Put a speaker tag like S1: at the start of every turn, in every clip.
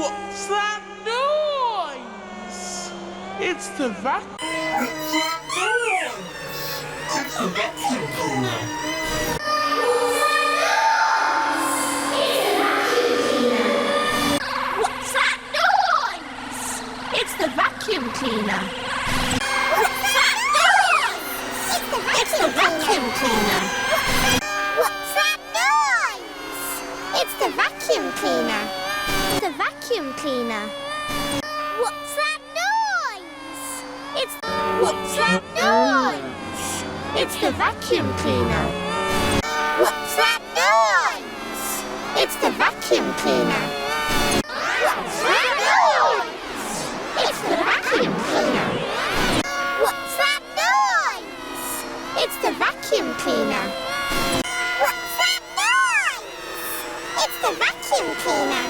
S1: What's that noise? It's the vacuum.
S2: What's that noise? It's the vacuum cleaner.
S3: What's that noise? It's the vacuum cleaner. What's that noise? It's the vacuum cleaner.
S4: What's that noise? It's the vacuum cleaner. The vacuum cleaner. What's that noise? What's that noise? It's the vacuum cleaner. What's that noise? It's the vacuum cleaner. What's that noise? It's the vacuum cleaner. What's that noise? It's the vacuum cleaner. What's that noise? It's the vacuum cleaner.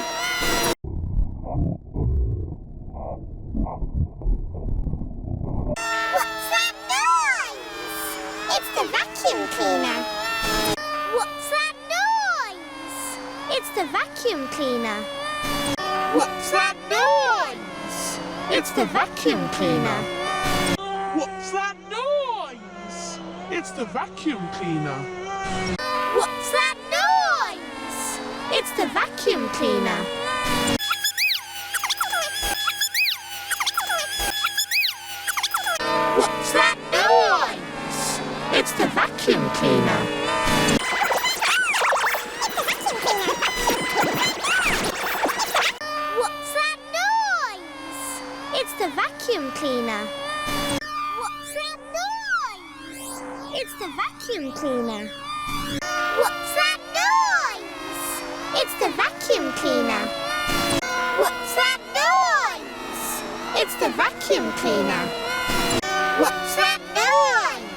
S4: What's that noise? It's the vacuum cleaner. What's that noise? It's the vacuum cleaner. What's that noise? It's the vacuum cleaner.
S1: What's that noise? It's the vacuum cleaner.
S4: What's that noise? It's the vacuum cleaner. What's that noise? It's the vacuum cleaner. What's that noise? It's the vacuum cleaner. What's that noise? It's the vacuum cleaner. What's that noise? It's the vacuum cleaner. What's that noise? It's the vacuum cleaner. What's that noise?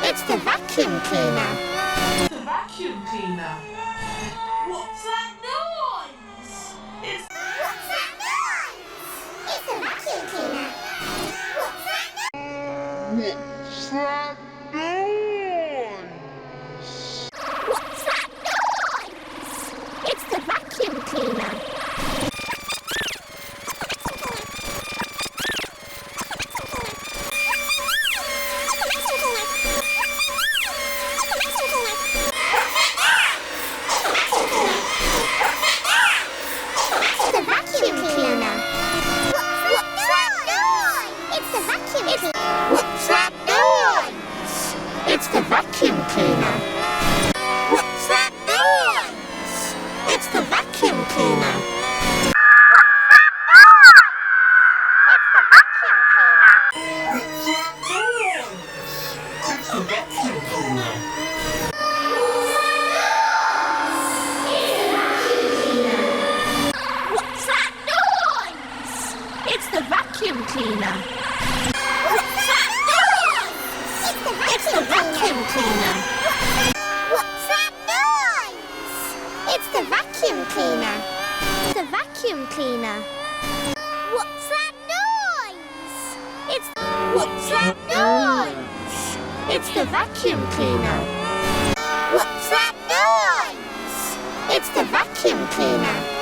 S4: It's the vacuum cleaner.
S1: The vacuum cleaner. What's that noise? It's
S4: What's that noise? It's the vacuum cleaner. What's that noise?
S2: What's that noise?
S4: What's that noise? It's the vacuum cleaner. The vacuum cleaner. What's that noise? It's the vacuum cleaner. What's that noise? It's the vacuum cleaner. What's that noise? It's the vacuum cleaner.
S2: What's that noise? It's the vacuum cleaner.
S3: What's that noise? It's the vacuum cleaner. What's that noise? It's the vacuum cleaner.
S4: What's that noise? It's the vacuum cleaner. The vacuum cleaner. What's that noise? What's that noise? It's the vacuum cleaner. What's that noise? It's the vacuum cleaner.